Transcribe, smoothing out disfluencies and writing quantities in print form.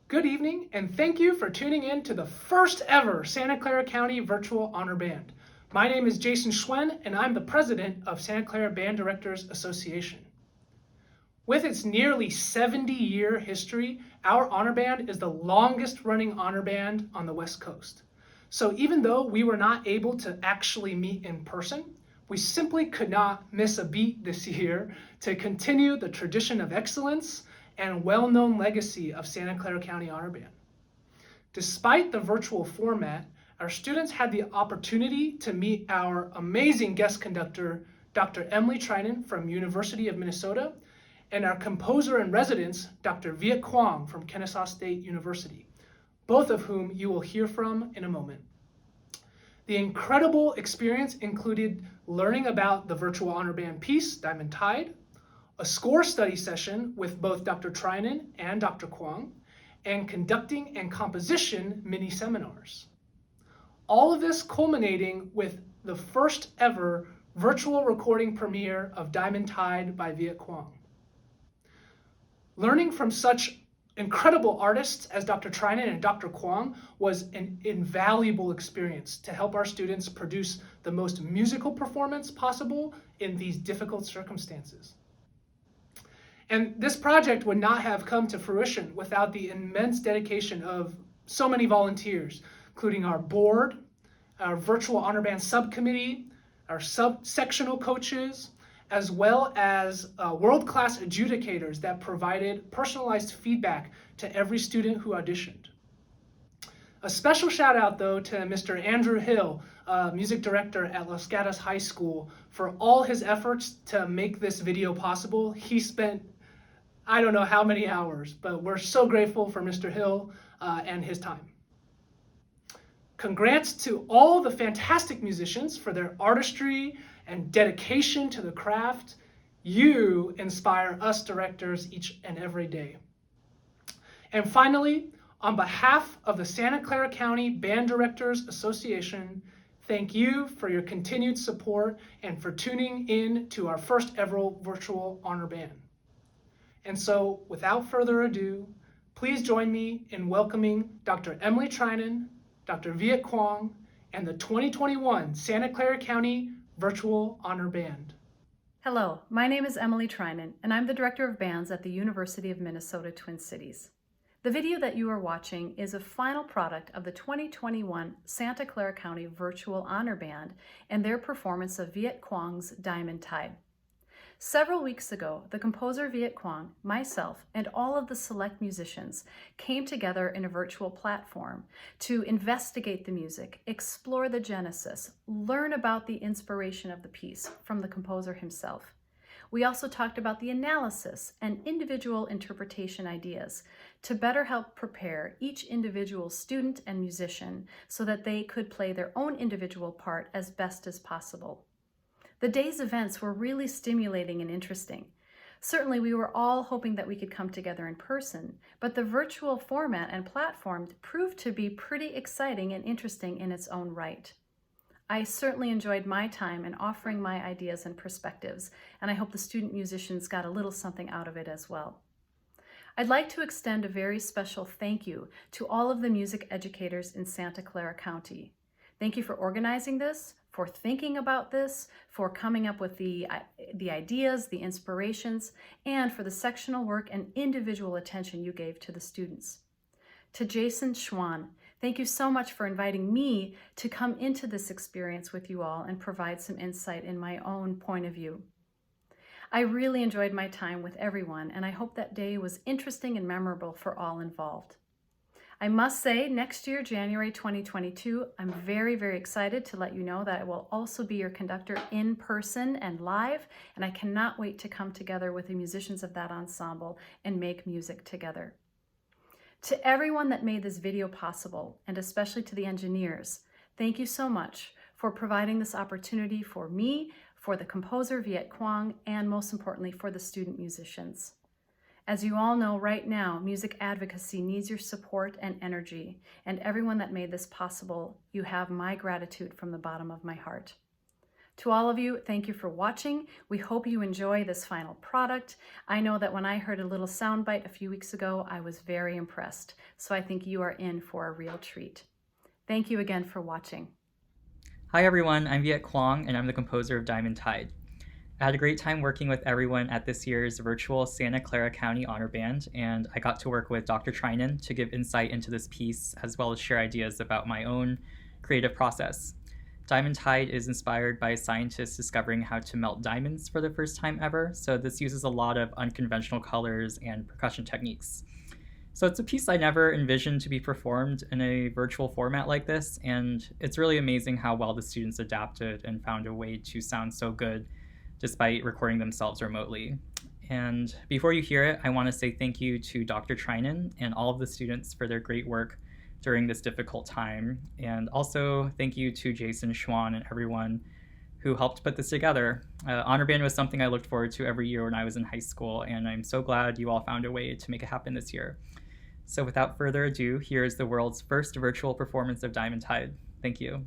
Good evening, and thank you for tuning in to the first ever Santa Clara County Virtual Honor Band. My name is Jason Schwen, and I'm the president of Santa Clara Band Directors Association. With its nearly 70-year history, our honor band is the longest running honor band on the West Coast. So even though we were not able to actually meet in person, we simply could not miss a beat this year to continue the tradition of excellence and well-known legacy of Santa Clara County Honor Band. Despite the virtual format, our students had the opportunity to meet our amazing guest conductor, Dr. Emily Threinen from University of Minnesota, and our composer in residence, Dr. Viet Cuong from Kennesaw State University, both of whom you will hear from in a moment. The incredible experience included learning about the virtual honor band piece, Diamond Tide, a score study session with both Dr. Threinen and Dr. Cuong, and conducting and composition mini seminars. All of this culminating with the first ever virtual recording premiere of Diamond Tide by Viet Cuong. Learning from such incredible artists as Dr. Threinen and Dr. Cuong was an invaluable experience to help our students produce the most musical performance possible in these difficult circumstances. And this project would not have come to fruition without the immense dedication of so many volunteers, including our board, our virtual honor band subcommittee, our sub-sectional coaches, as well as world-class adjudicators that provided personalized feedback to every student who auditioned. A special shout out though to Mr. Andrew Hill, music director at Los Gatos High School, for all his efforts to make this video possible. He spent I don't know how many hours, but we're so grateful for Mr. Hill and his time. Congrats to all the fantastic musicians for their artistry and dedication to the craft. You inspire us directors each and every day. And finally, on behalf of the Santa Clara County Band Directors Association, thank you for your continued support and for tuning in to our first ever virtual honor band. And so, without further ado, please join me in welcoming Dr. Emily Threinen, Dr. Viet Cuong, and the 2021 Santa Clara County Virtual Honor Band. Hello, my name is Emily Threinen, and I'm the Director of Bands at the University of Minnesota Twin Cities. The video that you are watching is a final product of the 2021 Santa Clara County Virtual Honor Band and their performance of Viet Cuong's Diamond Tide. Several weeks ago, the composer Viet Cuong, myself, and all of the select musicians came together in a virtual platform to investigate the music, explore the genesis, learn about the inspiration of the piece from the composer himself. We also talked about the analysis and individual interpretation ideas to better help prepare each individual student and musician so that they could play their own individual part as best as possible. The day's events were really stimulating and interesting. Certainly, we were all hoping that we could come together in person, but the virtual format and platform proved to be pretty exciting and interesting in its own right. I certainly enjoyed my time in offering my ideas and perspectives, and I hope the student musicians got a little something out of it as well. I'd like to extend a very special thank you to all of the music educators in Santa Clara County. Thank you for organizing this, for thinking about this, for coming up with the ideas, the inspirations, and for the sectional work and individual attention you gave to the students. To Jason Schwen, thank you so much for inviting me to come into this experience with you all and provide some insight in my own point of view. I really enjoyed my time with everyone, and I hope that day was interesting and memorable for all involved. I must say, next year, January 2022, I'm very, very excited to let you know that I will also be your conductor in person and live, and I cannot wait to come together with the musicians of that ensemble and make music together. To everyone that made this video possible, and especially to the engineers, thank you so much for providing this opportunity for me, for the composer Viet Cuong, and most importantly, for the student musicians. As you all know, right now, music advocacy needs your support and energy, and everyone that made this possible, you have my gratitude from the bottom of my heart. To all of you, thank you for watching. We hope you enjoy this final product. I know that when I heard a little soundbite a few weeks ago, I was very impressed. So I think you are in for a real treat. Thank you again for watching. Hi everyone, I'm Viet Cuong and I'm the composer of Diamond Tide. I had a great time working with everyone at this year's virtual Santa Clara County Honor Band, and I got to work with Dr. Threinen to give insight into this piece as well as share ideas about my own creative process. Diamond Tide is inspired by scientists discovering how to melt diamonds for the first time ever, so this uses a lot of unconventional colors and percussion techniques. So it's a piece I never envisioned to be performed in a virtual format like this, and it's really amazing how well the students adapted and found a way to sound so good despite recording themselves remotely. And before you hear it, I want to say thank you to Dr. Threinen and all of the students for their great work during this difficult time. And also thank you to Jason Schwan and everyone who helped put this together. Honor Band was something I looked forward to every year when I was in high school, and I'm so glad you all found a way to make it happen this year. So without further ado, here's the world's first virtual performance of Diamond Tide. Thank you.